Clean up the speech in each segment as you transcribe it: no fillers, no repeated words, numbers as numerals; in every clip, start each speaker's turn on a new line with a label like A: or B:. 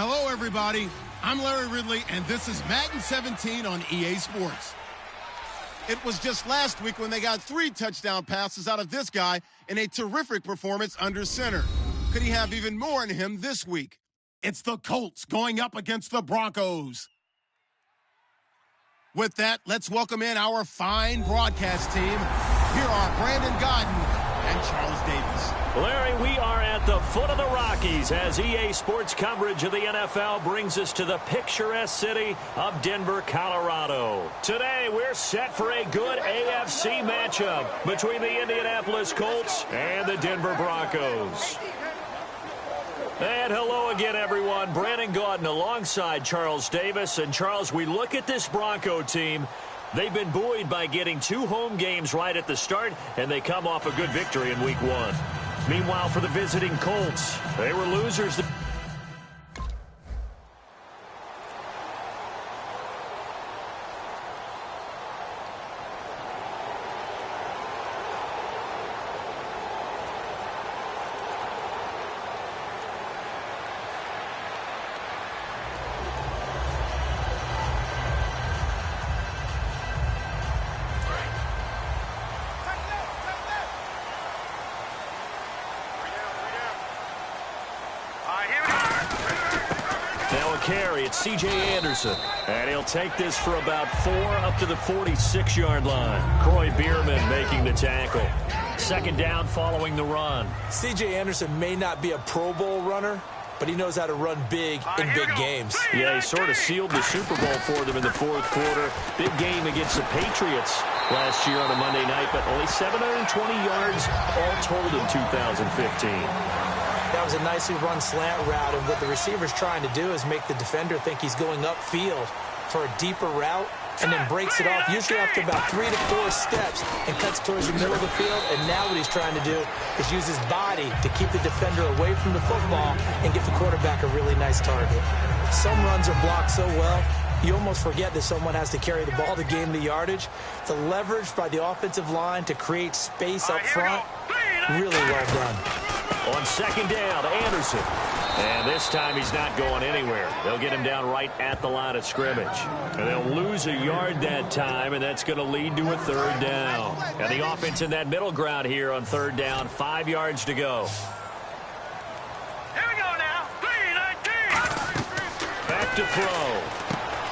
A: Hello, everybody. I'm Larry Ridley, and this is Madden 17 on EA Sports. It was just last week when they got 3 touchdown passes out of this guy in a terrific performance under center. Could he have even more in him this week? It's the Colts going up against the Broncos. With that, let's welcome in our fine broadcast team. Here are Brandon Godden and Charles Davis.
B: Larry, we are at the foot of the Rockies as EA Sports coverage of the NFL brings us to the picturesque city of Denver, Colorado. Today, we're set for a good AFC matchup between the Indianapolis Colts and the Denver Broncos. And hello again, everyone. Brandon Gaudin alongside Charles Davis. And, Charles, we look at this Bronco team. They've been buoyed by getting 2 home games right at the start, and they come off a good victory in Week 1. Meanwhile, for the visiting Colts, they were losers. Now a carry, it's C.J. Anderson. And he'll take this for about 4 up to the 46-yard line. Croy Bierman making the tackle. Second down following the run.
C: C.J. Anderson may not be a Pro Bowl runner, but he knows how to run big in big games.
B: Yeah, he sort of sealed the Super Bowl for them in the 4th quarter. Big game against the Patriots last year on a Monday night, but only 720 yards all told in 2015.
C: That was a nicely run slant route, and what the receiver's trying to do is make the defender think he's going upfield for a deeper route, and then breaks it off, usually after about 3 to 4 steps, and cuts towards the middle of the field. And now what he's trying to do is use his body to keep the defender away from the football and give the quarterback a really nice target. Some runs are blocked so well, you almost forget that someone has to carry the ball to gain the yardage. The leverage by the offensive line to create space up front, really well done.
B: On second down, Anderson. And this time he's not going anywhere. They'll get him down right at the line of scrimmage. And they'll lose a yard that time, and that's going to lead to a 3rd down. And the offense in that middle ground here on 3rd down, 5 yards to go.
D: Here we go now. 3-19.
B: Back to throw.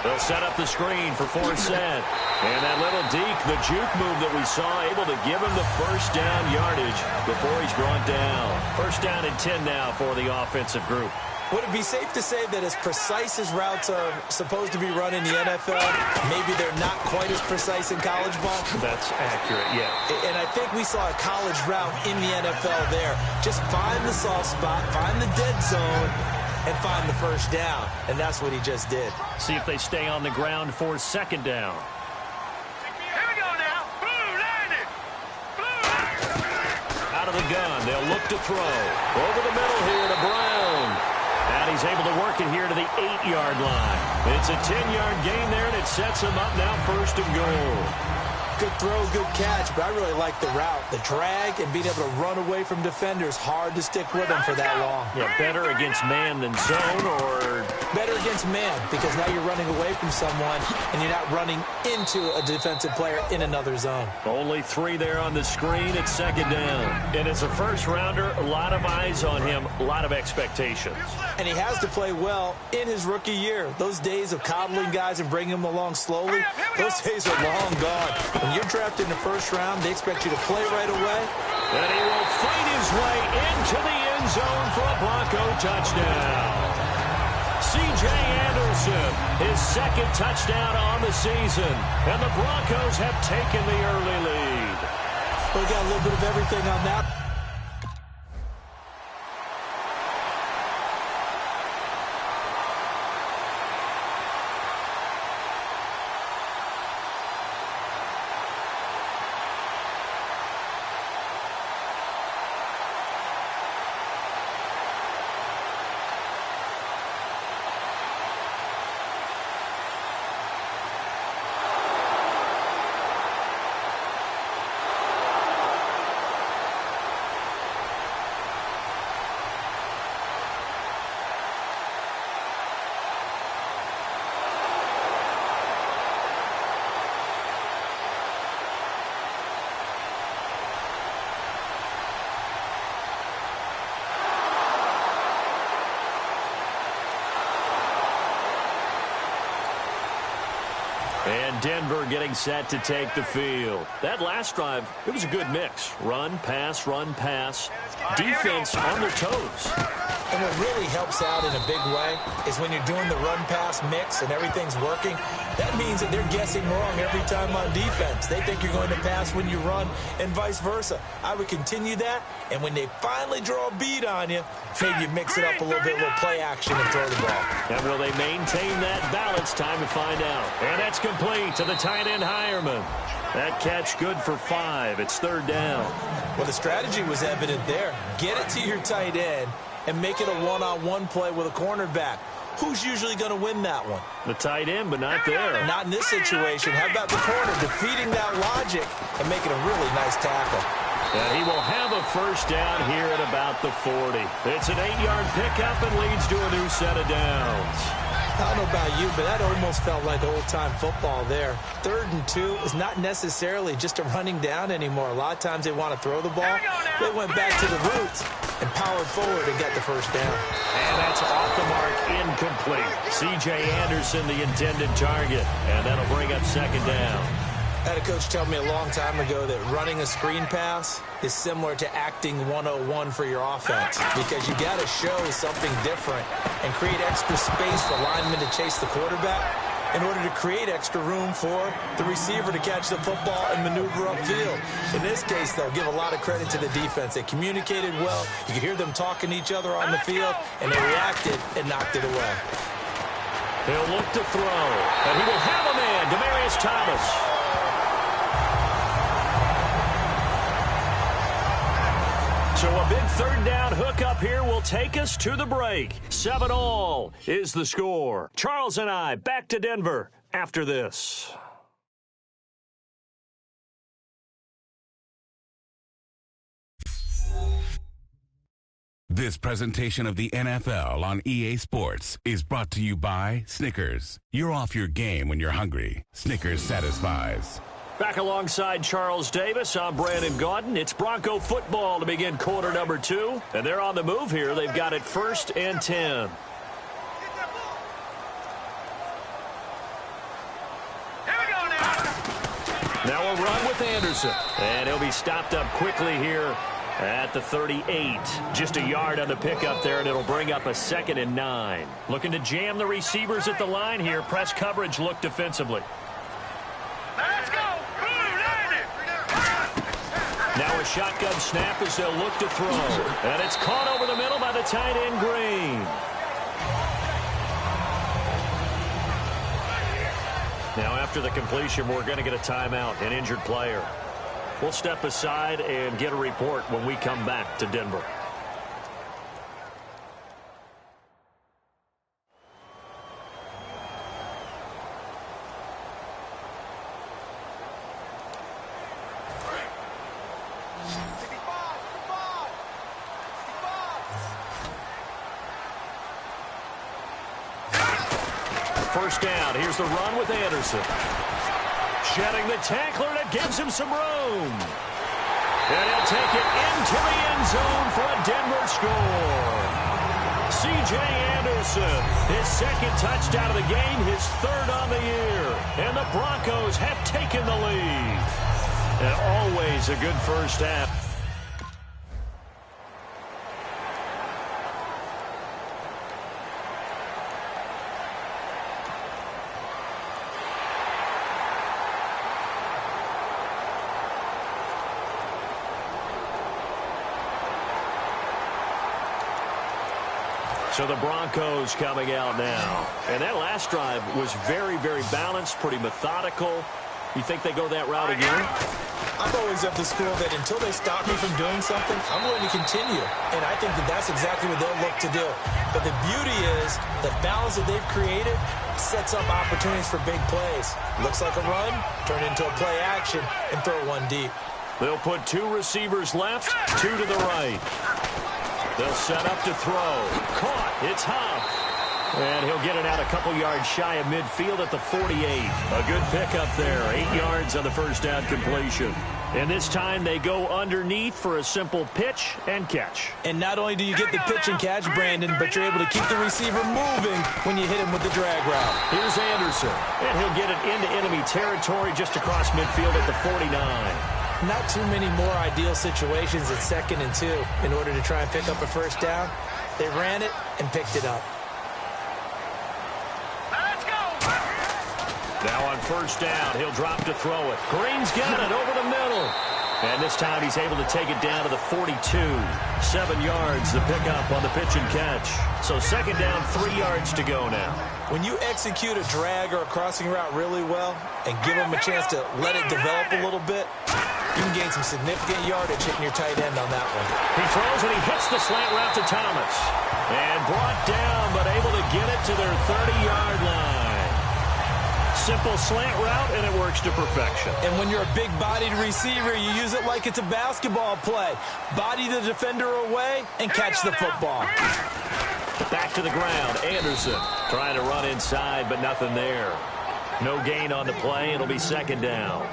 B: They'll set up the screen for Forsett. And that little deke, the juke move that we saw, able to give him the 1st down yardage before he's brought down. 1st down and 10 now for the offensive group.
C: Would it be safe to say that as precise as routes are supposed to be run in the NFL, maybe they're not quite as precise in college ball?
B: That's accurate, yeah.
C: And I think we saw a college route in the NFL there. Just find the soft spot, find the dead zone, and find the 1st down. And that's what he just did.
B: See if they stay on the ground for 2nd down. Out of the gun, they'll look to throw. Over the middle here to Brown. And he's able to work it here to the 8-yard line. It's a 10-yard gain there, and it sets him up now 1st and goal.
C: Good throw, good catch, but I really like the route. The drag and being able to run away from defenders, hard to stick with them for that long.
B: Yeah, better against man than zone, or?
C: Better against man, because now you're running away from someone and you're not running into a defensive player in another zone.
B: Only 3 there on the screen at 2nd down. And as a first-rounder, a lot of eyes on him, a lot of expectations.
C: And he has to play well in his rookie year. Those days of coddling guys and bringing them along slowly, those days are long gone. When you're drafted in the 1st round, they expect you to play right away.
B: And he will fight his way into the end zone for a Bronco touchdown. C.J. Anderson, his 2nd touchdown on the season. And the Broncos have taken the early lead.
C: We got a little bit of everything on that.
B: Denver getting set to take the field. That last drive, it was a good mix. Run, pass, defense on their toes.
C: And what really helps out in a big way is when you're doing the run-pass mix and everything's working, that means that they're guessing wrong every time on defense. They think you're going to pass when you run and vice versa. I would continue that, and when they finally draw a beat on you, maybe you mix it up a little bit, a little play action and throw the ball.
B: And will they maintain that balance? Time to find out. And that's complete to the tight end Hireman. That catch good for 5. It's 3rd down.
C: Well, the strategy was evident there. Get it to your tight end and make it a one-on-one play with a cornerback. Who's usually going to win that one?
B: The tight end, but not there.
C: Not in this situation. How about the corner defeating that logic and making a really nice tackle?
B: And he will have a 1st down here at about the 40. It's an 8-yard pickup and leads to a new set of downs.
C: I don't know about you, but that almost felt like old-time football there. 3rd and 2 is not necessarily just a running down anymore. A lot of times they want to throw the ball. They went back to the roots and powered forward and got the 1st down.
B: And that's off the mark, incomplete. C.J. Anderson, the intended target. And that'll bring up 2nd down.
C: I had a coach tell me a long time ago that running a screen pass is similar to acting 101 for your offense, because you got to show something different and create extra space for linemen to chase the quarterback in order to create extra room for the receiver to catch the football and maneuver upfield. In this case, they'll give a lot of credit to the defense. They communicated well. You could hear them talking to each other on the field, and they reacted and knocked it away.
B: He'll look to throw, and he will have a man, Demaryius Thomas. So a big 3rd down hookup here will take us to the break. 7-all is the score. Charles and I back to Denver after this.
E: This presentation of the NFL on EA Sports is brought to you by Snickers. You're off your game when you're hungry. Snickers satisfies.
B: Back alongside Charles Davis, I'm Brandon Gaudin. It's Bronco football to begin quarter number 2. And they're on the move here. They've got it 1st and 10. Now a run with Anderson. And he'll be stopped up quickly here at the 38. Just a yard on the pickup there, and it'll bring up a 2nd and 9. Looking to jam the receivers at the line here. Press coverage look defensively.
D: Let's go.
B: Now a shotgun snap as they'll look to throw. And it's caught over the middle by the tight end Green. Now after the completion, we're going to get a timeout, an injured player. We'll step aside and get a report when we come back to Denver. First down. Here's the run with Anderson. Shedding the tackler, and it gives him some room. And he'll take it into the end zone for a Denver score. C.J. Anderson, his 2nd touchdown of the game, his 3rd on the year. And the Broncos have taken the lead. And always a good first half. So the Broncos coming out now. And that last drive was very, very balanced, pretty methodical. You think they go that route again?
C: I'm always of the school that until they stop me from doing something, I'm going to continue. And I think that that's exactly what they'll look to do. But the beauty is the balance that they've created sets up opportunities for big plays. Looks like a run, turn into a play action, and throw one deep.
B: They'll put 2 receivers left, 2 to the right. They'll set up to throw. Caught. It's Huff. And he'll get it out a couple yards shy of midfield at the 48. A good pickup there. 8 yards on the first down completion. And this time they go underneath for a simple pitch and catch.
C: And not only do you get the pitch and catch, Brandon, but you're able to keep the receiver moving when you hit him with the drag route.
B: Here's Anderson, and he'll get it into enemy territory just across midfield at the 49.
C: Not too many more ideal situations at 2nd and 2 in order to try and pick up a first down. They ran it and picked it up.
D: Let's go!
B: Now on first down, he'll drop to throw it. Green's got it over the middle. And this time he's able to take it down to the 42. 7 yards the pickup on the pitch and catch. So second down, 3 yards to go now.
C: When you execute a drag or a crossing route really well and give them a chance to let it develop a little bit, you can gain some significant yardage hitting your tight end on that one.
B: He throws and he hits the slant route to Thomas. And brought down, but able to get it to their 30-yard line. Simple slant route, and it works to perfection.
C: And when you're a big-bodied receiver, you use it like it's a basketball play. Body the defender away and catch the football.
B: Back to the ground, Anderson trying to run inside, but nothing there. No gain on the play. It'll be second down.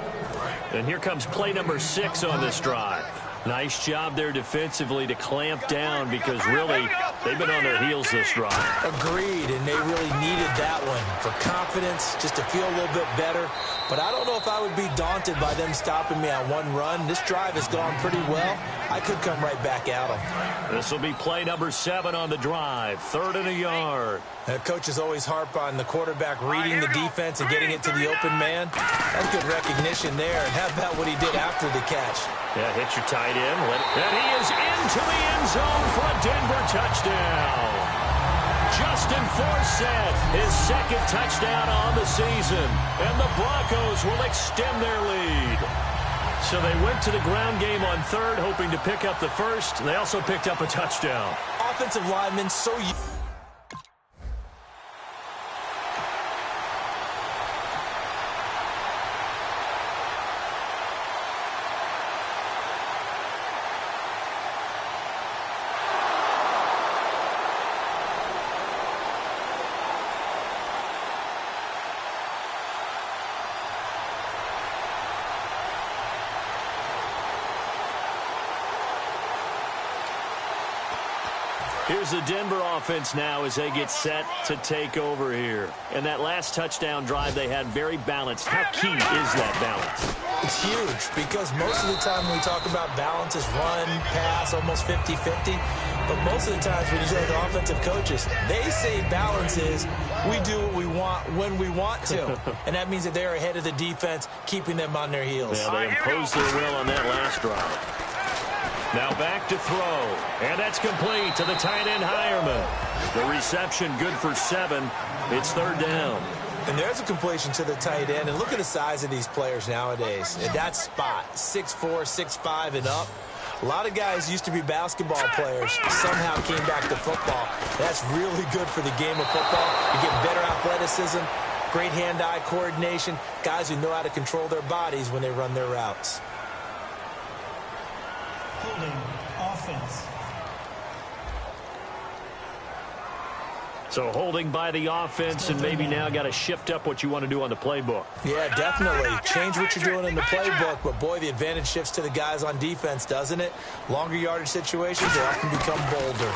B: And here comes play number 6 on this drive. Nice job there defensively to clamp down because really they've been on their heels this drive.
C: Agreed, and they really needed that one for confidence, just to feel a little bit better. But I don't know if I would be daunted by them stopping me on one run. This drive has gone pretty well. I could come right back at them.
B: This will be play number 7 on the drive. 3rd and a yard.
C: The coaches always harp on the quarterback reading the defense and getting it to the open man. That's good recognition there. And how about what he did after the catch?
B: Yeah, hit your tight end. And he is into the end zone for a Denver touchdown. Justin Forsett, his 2nd touchdown on the season. And the Broncos will extend their lead. So they went to the ground game on 3rd, hoping to pick up the 1st. They also picked up a touchdown.
C: Offensive linemen so...
B: Here's the Denver offense now as they get set to take over here. And that last touchdown drive they had very balanced. How key is that balance?
C: It's huge because most of the time when we talk about balance is run, pass, almost 50-50. But most of the times when you talk to offensive coaches, they say balance is we do what we want when we want to. And that means that they're ahead of the defense, keeping them on their heels.
B: Yeah, they imposed their will on that last drive. Now back to throw, and that's complete to the tight end Hireman. The reception good for 7. It's 3rd down.
C: And there's a completion to the tight end. And look at the size of these players nowadays. At that spot, 6'4", 6'5", and up. A lot of guys used to be basketball players, somehow came back to football. That's really good for the game of football. You get better athleticism, great hand-eye coordination, guys who know how to control their bodies when they run their routes.
F: Holding offense.
B: So holding by the offense, and maybe now got to shift up what you want to do on the playbook.
C: Yeah, definitely. Change what you're doing in the playbook, but boy, the advantage shifts to the guys on defense, doesn't it? Longer yardage situations, they often become bolder.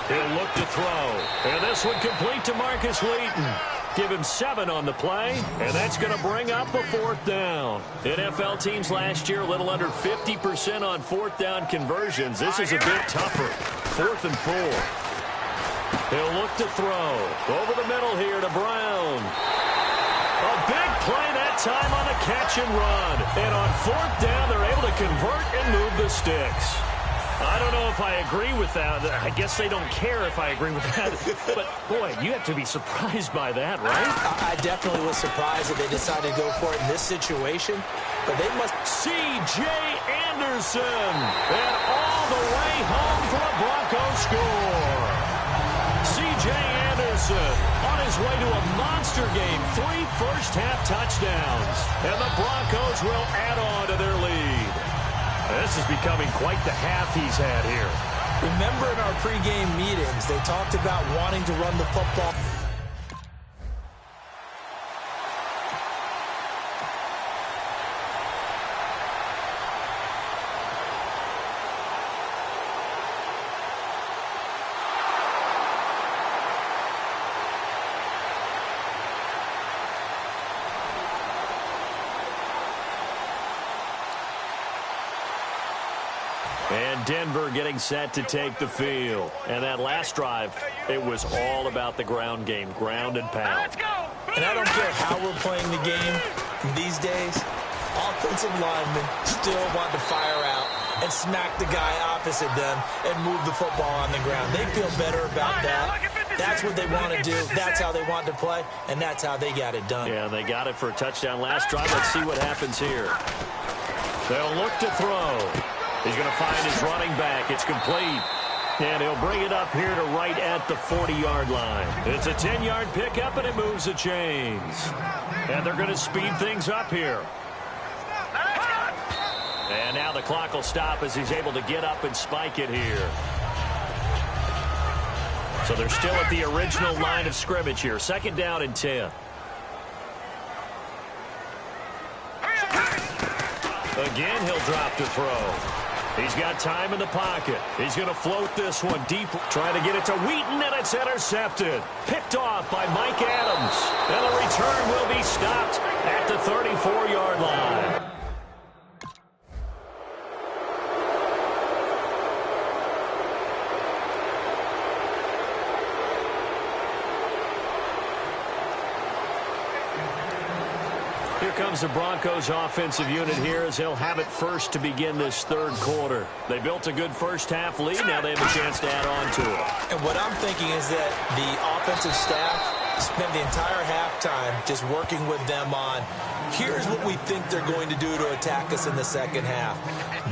B: He'll look to throw, and this one complete to Marcus Wheaton. Give him 7 on the play, and that's going to bring up a 4th down. NFL teams last year a little under 50% on 4th down conversions. This is a bit tougher. 4th and 4. He'll look to throw. Over the middle here to Brown. A big play that time on the catch and run. And on 4th down, they're able to convert and move the sticks. I don't know if I agree with that. I guess they don't care if I agree with that. But, boy, you have to be surprised by that, right?
C: I definitely was surprised that they decided to go for it in this situation. But they must...
B: C.J. Anderson. And all the way home for a Broncos score. C.J. Anderson on his way to a monster game. 3 first-half touchdowns. And the Broncos will add on to their lead. This is becoming quite the half he's had here.
C: Remember in our pregame meetings, they talked about wanting to run the football.
B: And Denver getting set to take the field. And that last drive, it was all about the ground game, ground and pound.
C: And I don't care how we're playing the game these days, offensive linemen still want to fire out and smack the guy opposite them and move the football on the ground. They feel better about that. That's what they want to do. That's how they want to play, and that's how they got it done.
B: Yeah, they got it for a touchdown last drive. Let's see what happens here. They'll look to throw. He's going to find his running back. It's complete. And he'll bring it up here to right at the 40-yard line. It's a 10-yard pickup, and it moves the chains. And they're going to speed things up here. And now the clock will stop as he's able to get up and spike it here. So they're still at the original line of scrimmage here. 2nd down and 10. Again, he'll drop to throw. He's got time in the pocket. He's going to float this one deep, trying to get it to Wheaton, and it's intercepted. Picked off by Mike Adams. And the return will be stopped at the 34-yard line. Here comes the Broncos offensive unit here as they'll have it first to begin this 3rd quarter. They built a good first half lead. Now they have a chance to add on to it.
C: And what I'm thinking is that the offensive staff spent the entire halftime just working with them on, here's what we think they're going to do to attack us in the 2nd half.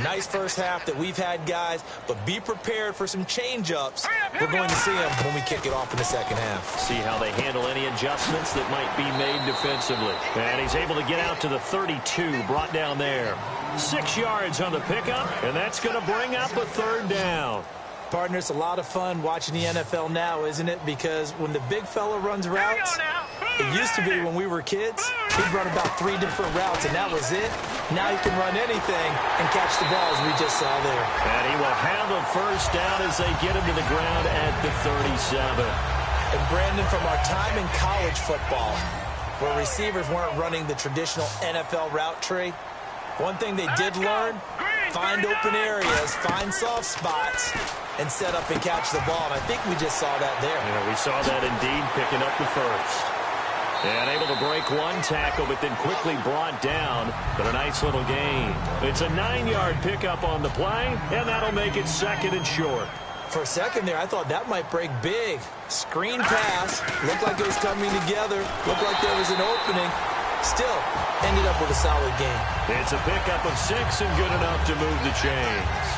C: Nice first half that we've had, guys, but be prepared for some change-ups. We're going to see them when we kick it off in the 2nd half.
B: See how they handle any adjustments that might be made defensively. And he's able to get out to the 32, brought down there. 6 yards on the pickup, and that's going to bring up a 3rd down.
C: Partner, it's a lot of fun watching the NFL now, isn't it? Because when the big fella runs routes, it used to be when we were kids, he'd run about 3 different routes, and that was it. Now he can run anything and catch the ball, as we just saw there.
B: And he will have a 1st down as they get him to the ground at the 37.
C: And Brandon, from our time in college football, where receivers weren't running the traditional NFL route tree, one thing they did learn, find open areas, find soft spots, and set up and catch the ball. And I think we just saw that there.
B: Yeah, we saw that indeed, picking up the 1st. And able to break one tackle, but then quickly brought down. But a nice little gain. It's a 9-yard pickup on the play, and that'll make it 2nd and short.
C: For a second there, I thought that might break big. Screen pass. Looked like it was coming together. Looked like there was an opening. Still, ended up with a solid game.
B: It's a pickup of 6 and good enough to move the chains.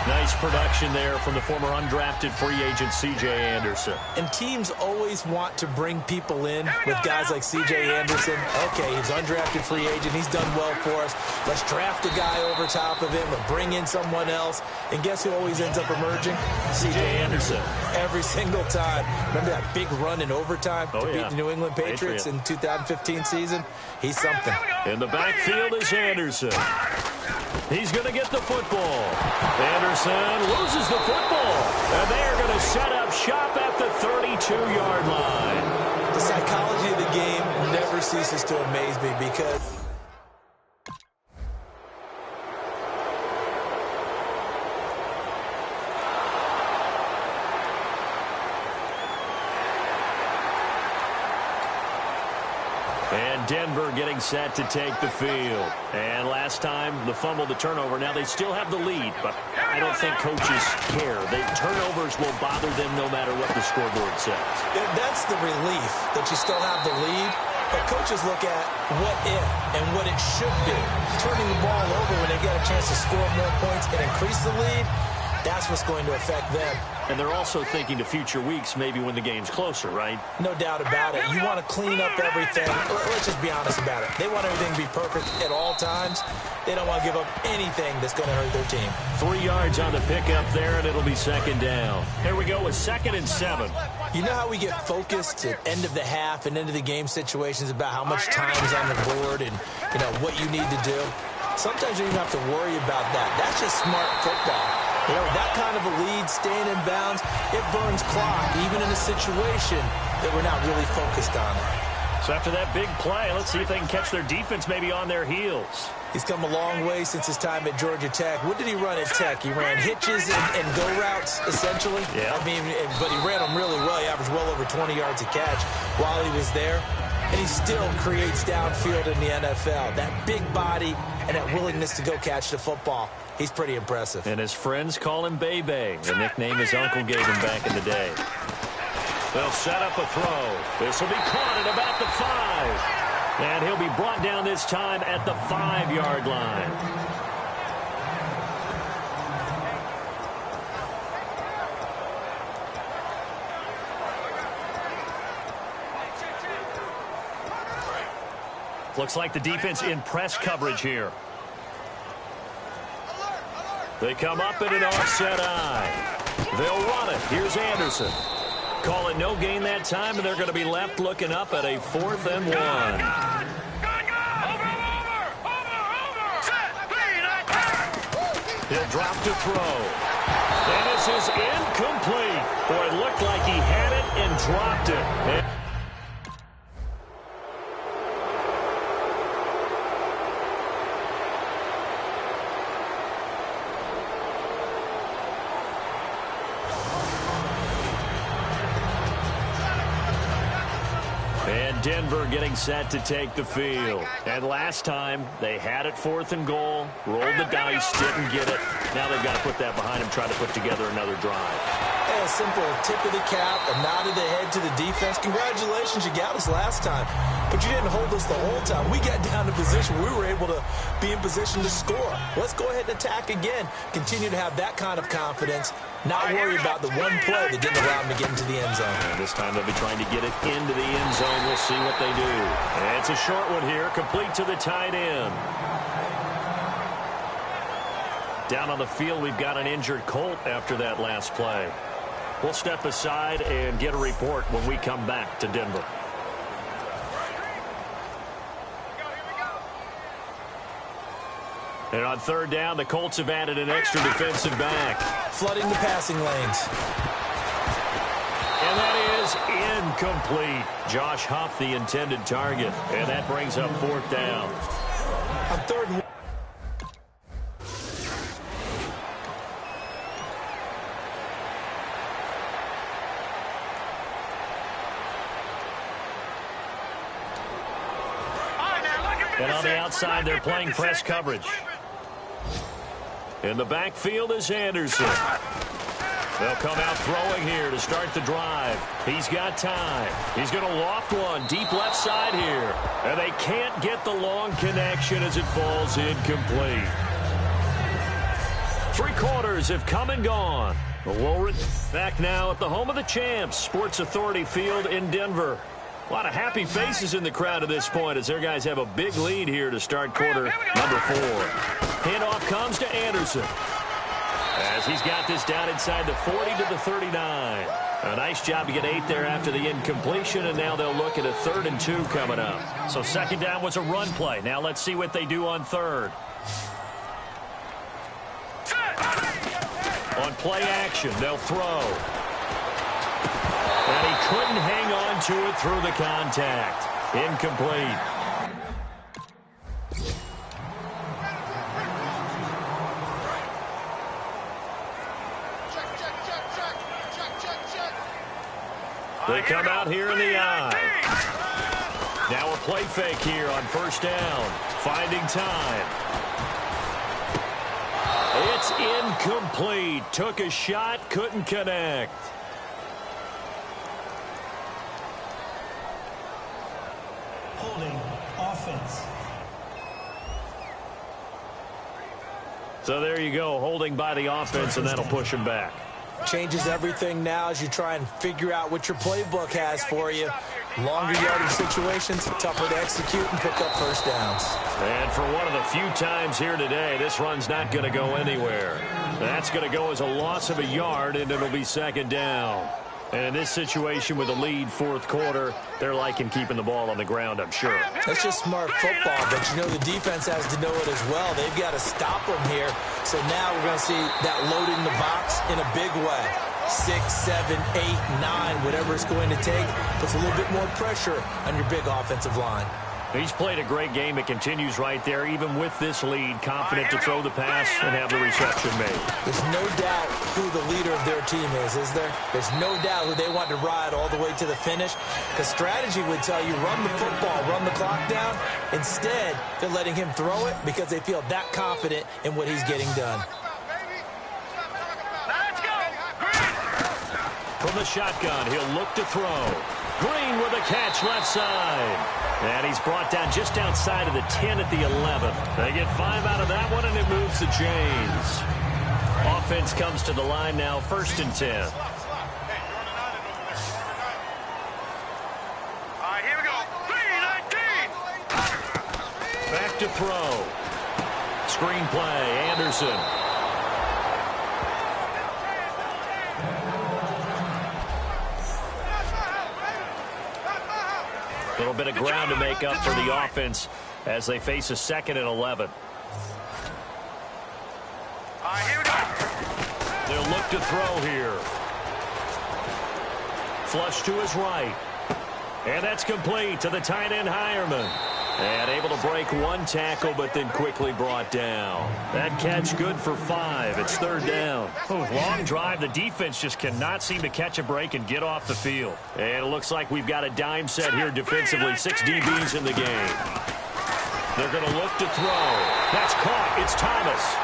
B: Nice production there from the former undrafted free agent C.J. Anderson.
C: And teams always want to bring people in with guys like C.J. Anderson. Okay, he's undrafted free agent. He's done well for us. Let's draft a guy over top of him or bring in someone else. And guess who always ends up emerging? C.J. Anderson. Every single time. Remember that big run in overtime to beat the New England Patriots in 2015 season? He's something.
B: In the backfield is Anderson. He's going to get the football. Anderson loses the football. And they are going to set up shop at the 32-yard line.
C: The psychology of the game never ceases to amaze me because
B: and Denver getting set to take the field. And last time, the fumble, the turnover. Now they still have the lead, but I don't think coaches care. Turnovers will bother them no matter what the scoreboard says.
C: Yeah, that's the relief that you still have the lead. But coaches look at what if and what it should be. Turning the ball over when they get a chance to score more points and increase the lead, that's what's going to affect them.
B: And they're also thinking to future weeks, maybe when the game's closer, right?
C: No doubt about it. You want to clean up everything. Let's just be honest about it. They want everything to be perfect at all times. They don't want to give up anything that's going to hurt their team.
B: 3 yards on the pickup there, and it'll be second down. Here we go with 2nd and 7.
C: You know how we get focused at end of the half and end of the game situations about how much time is on the board and, what you need to do? Sometimes you don't even have to worry about that. That's just smart football. That kind of a lead, staying in bounds, it burns clock, even in a situation that we're not really focused on it.
B: So after that big play, let's see if they can catch their defense maybe on their heels.
C: He's come a long way since his time at Georgia Tech. What did he run at Tech? He ran hitches and go routes, essentially.
B: Yeah.
C: I mean, but he ran them really well. He averaged well over 20 yards a catch while he was there. And he still creates downfield in the NFL. That big body and that willingness to go catch the football. He's pretty impressive.
B: And his friends call him Bebe, the nickname his uncle gave him back in the day. They'll set up a throw. This will be caught at about the 5. And he'll be brought down this time at the 5-yard line. Looks like the defense in press coverage here. They come up in an offset eye. They'll run it. Here's Anderson. Call it no gain that time, and they're going to be left looking up at a 4th and 1. He'll drop to throw. And this is incomplete. Boy, it looked like he had it and dropped it. Denver getting set to take the field. And last time, they had it 4th and goal, rolled the dice, didn't get it. Now they've got to put that behind them, try to put together another drive.
C: A simple tip of the cap, a nod of the head to the defense. Congratulations, you got us last time. But you didn't hold us the whole time. We got down to position where we were able to be in position to score. Let's go ahead and attack again. Continue to have that kind of confidence. Not worry about the one play that didn't allow them to get into the end zone.
B: And this time they'll be trying to get it into the end zone. We'll see what they do. And it's a short one here, complete to the tight end. Down on the field, we've got an injured Colt after that last play. We'll step aside and get a report when we come back to Denver. And on 3rd down, the Colts have added an extra defensive back.
C: Flooding the passing lanes.
B: And that is incomplete. Josh Huff, the intended target. And that brings up 4th down.
C: On 3rd and 1.
B: And on the outside, they're playing press coverage. In the backfield is Anderson. They'll come out throwing here to start the drive. He's got time. He's going to loft one deep left side here. And they can't get the long connection as it falls incomplete. 3 quarters have come and gone. We'll back now at the home of the champs, Sports Authority Field in Denver. A lot of happy faces in the crowd at this point as their guys have a big lead here to start quarter number 4. Handoff comes to Anderson as he's got this down inside the 40 to the 39. A nice job to get 8 there after the incompletion, and now they'll look at a 3rd and 2 coming up. So 2nd down was a run play. Now let's see what they do on 3rd. On play action, they'll throw. And he couldn't hang on to it through the contact. Incomplete. They come out here in the eye. Now a play fake here on 1st down. Finding time. It's incomplete. Took a shot, couldn't connect.
F: Holding offense.
B: So there you go, holding by the offense, and that'll push him back.
C: Changes everything now as you try and figure out what your playbook has for you. Longer yardage situations, tougher to execute and pick up 1st downs.
B: And for one of the few times here today, this run's not going to go anywhere. That's going to go as a loss of a yard, and it'll be 2nd down. And in this situation with a lead 4th quarter, they're liking keeping the ball on the ground, I'm sure.
C: That's just smart football, but you know the defense has to know it as well. They've got to stop them here. So now we're going to see that loading the box in a big way. 6, 7, 8, 9, whatever it's going to take, puts a little bit more pressure on your big offensive line.
B: He's played a great game. It continues right there, even with this lead, confident to throw the pass and have the reception made.
C: There's no doubt who the leader of their team is there? There's no doubt who they want to ride all the way to the finish, because strategy would tell you run the football, run the clock down. Instead, they're letting him throw it because they feel that confident in what he's getting done.
B: From the shotgun, he'll look to throw. Green with a catch left side. And he's brought down just outside of the 10 at the 11. They get 5 out of that one, and it moves the chains. Offense comes to the line now, 1st and 10.
D: All right, here we go. 3-19.
B: Back to throw. Screenplay, Anderson. A little bit of ground to make up for the offense as they face a 2nd and 11.
D: All right, here we go.
B: They'll look to throw here. Flush to his right. And that's complete to the tight end, Hireman. And able to break one tackle, but then quickly brought down. That catch good for 5. It's 3rd down. Long drive. The defense just cannot seem to catch a break and get off the field. And it looks like we've got a dime set here defensively. 6 DBs in the game. They're going to look to throw. That's caught. It's Thomas.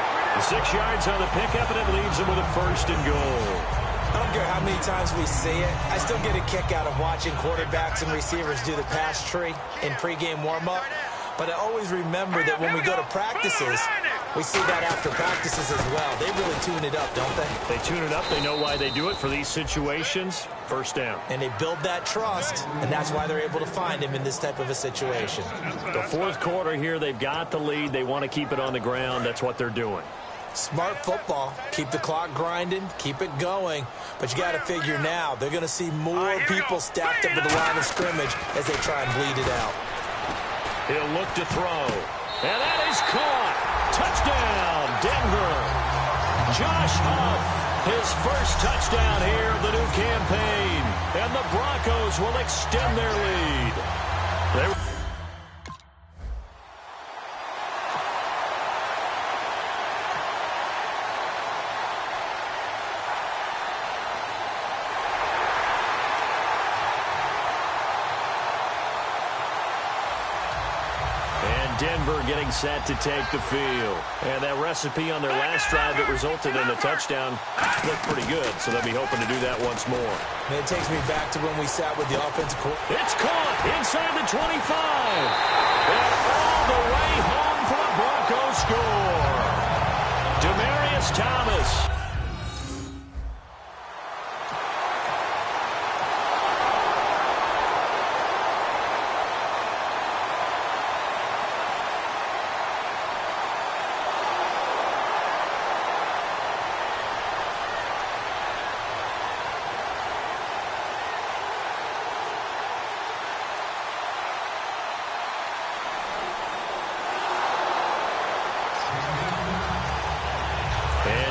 B: 6 yards on the pickup, and it leaves him with a 1st and goal.
C: I don't care how many times we see it. I still get a kick out of watching quarterbacks and receivers do the pass tree in pregame warm-up. But I always remember that when we go to practices, we see that after practices as well. They really tune it up, don't they?
B: They tune it up. They know why they do it for these situations. 1st down.
C: And they build that trust, and that's why they're able to find him in this type of a situation.
B: The 4th quarter here, they've got the lead. They want to keep it on the ground. That's what they're doing.
C: Smart football. Keep the clock grinding. Keep it going. But you got to figure now, they're going to see more people stacked up at the line of scrimmage as they try and bleed it out.
B: He'll look to throw. And that is caught. Touchdown, Denver. Josh Huff, his first touchdown here of the new campaign. And the Broncos will extend their lead. Denver getting set to take the field. And that recipe on their last drive that resulted in a touchdown looked pretty good, so they'll be hoping to do that once more.
C: And it takes me back to when we sat with the offensive coordinator.
B: It's caught inside the 25. And all the way home for the Broncos score. Demaryius Thomas.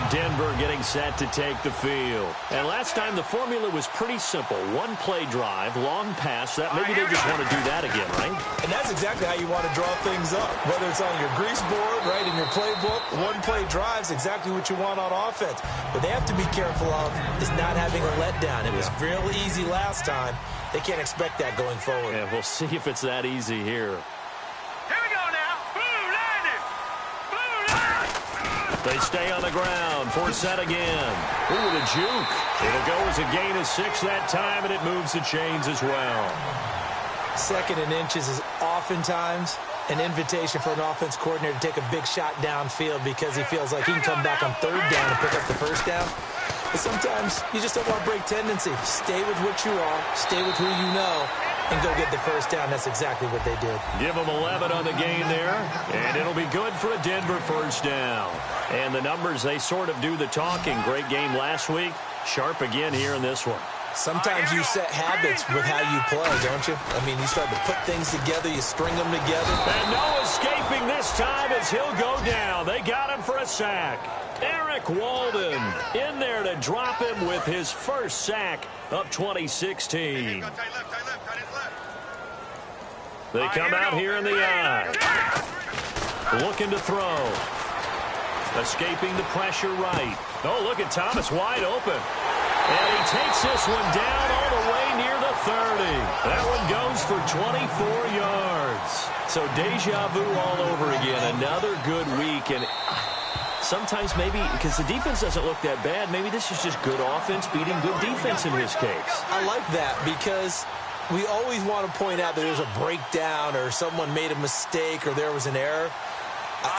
B: Denver getting set to take the field. And last time the formula was pretty simple. 1 play drive, long pass. That maybe they just want to do that again, right?
C: And that's exactly how you want to draw things up. Whether it's on your grease board, right, in your playbook, 1 play drive is exactly what you want on offense. What they have to be careful of is not having a letdown. It was real easy last time. They can't expect that going forward.
B: Yeah, we'll see if it's that easy here. They stay on the ground for set again. Ooh, the juke. It'll go as a gain of 6 that time, and it moves the chains as well.
C: 2nd and inches is oftentimes an invitation for an offense coordinator to take a big shot downfield because he feels like he can come back on 3rd down and pick up the 1st down. But sometimes you just don't want to break tendency. Stay with what you are. Stay with who you know. And go get the 1st down. That's exactly what they did.
B: Give them 11 on the game there. And it'll be good for a Denver 1st down. And the numbers, they sort of do the talking. Great game last week. Sharp again here in this one.
C: Sometimes you set habits with how you play, don't you? I mean, you start to put things together. You string them together.
B: And no escaping this time as he'll go down. They got him for a sack. Eric Walden in there to drop him with his first sack of 2016. They come out here in the eye. Looking to throw. Escaping the pressure right. Oh, look at Thomas wide open. And he takes this one down all the way near the 30. That one goes for 24 yards. So deja vu all over again. Another good week. And sometimes maybe, because the defense doesn't look that bad, maybe this is just good offense beating good defense in his case.
C: I like that because we always want to point out that there's a breakdown or someone made a mistake or there was an error.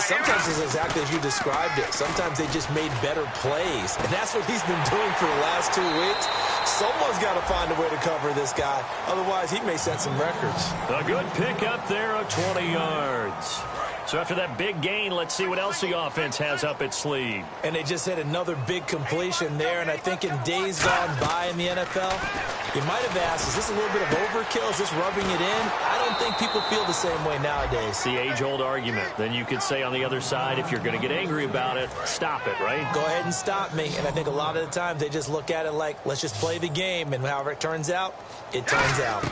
C: Sometimes it's exactly as you described it. Sometimes they just made better plays. And that's what he's been doing for the last 2 weeks. Someone's got to find a way to cover this guy. Otherwise, he may set some records.
B: A good pickup there of 20 yards. So after that big gain, let's see what else the offense has up its sleeve.
C: And they just had another big completion there. And I think in days gone by in the NFL, you might have asked, is this a little bit of overkill? Is this rubbing it in? I don't think people feel the same way nowadays.
B: The age-old argument. Then you could say on the other side, if you're going to get angry about it, stop it, right?
C: Go ahead and stop me. And I think a lot of the times they just look at it like, let's just play the game. And however it turns out, it turns out.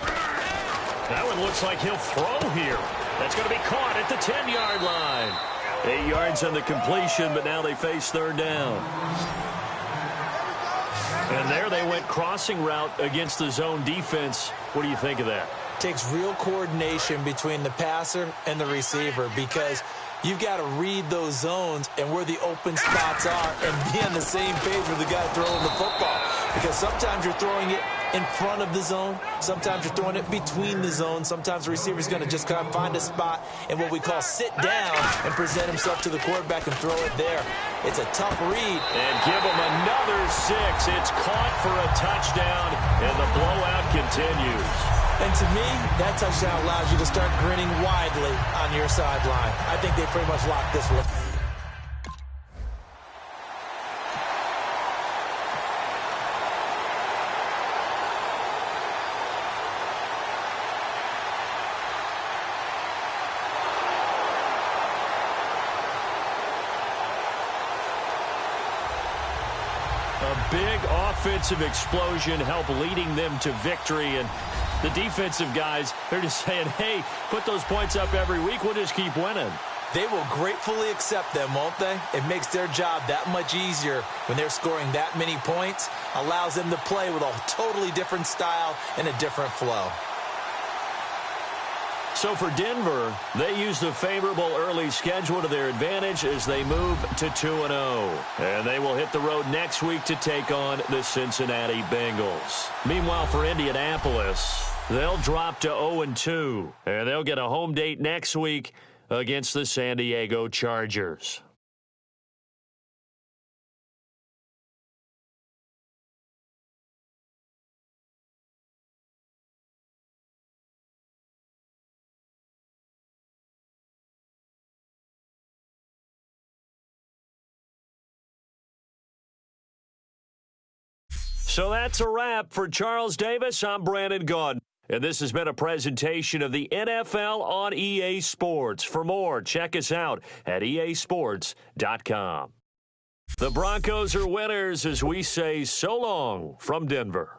B: That one looks like he'll throw here. That's going to be caught at the 10-yard line. 8 yards on the completion, but now they face third down. And there they went crossing route against the zone defense. What do you think of that?
C: Takes real coordination between the passer and the receiver because you've got to read those zones and where the open spots are and be on the same page with the guy throwing the football. Because sometimes you're throwing it in front of the zone. Sometimes you're throwing it between the zones. Sometimes the receiver's going to just kind of find a spot and what we call sit down and present himself to the quarterback and throw it there. It's a tough read.
B: And give him another 6. It's caught for a touchdown, and the blowout continues.
C: And to me, that touchdown allows you to start grinning widely on your sideline. I think they pretty much locked this one.
B: A big offensive explosion helped leading them to victory. And the defensive guys, they're just saying, hey, put those points up every week. We'll just keep winning.
C: They will gratefully accept them, won't they? It makes their job that much easier when they're scoring that many points. Allows them to play with a totally different style and a different flow.
B: So for Denver, they use the favorable early schedule to their advantage as they move to 2-0. And they will hit the road next week to take on the Cincinnati Bengals. Meanwhile, for Indianapolis, they'll drop to 0-2. And they'll get a home date next week against the San Diego Chargers. So that's a wrap. For Charles Davis, I'm Brandon Gaudin. And this has been a presentation of the NFL on EA Sports. For more, check us out at easports.com. The Broncos are winners as we say so long from Denver.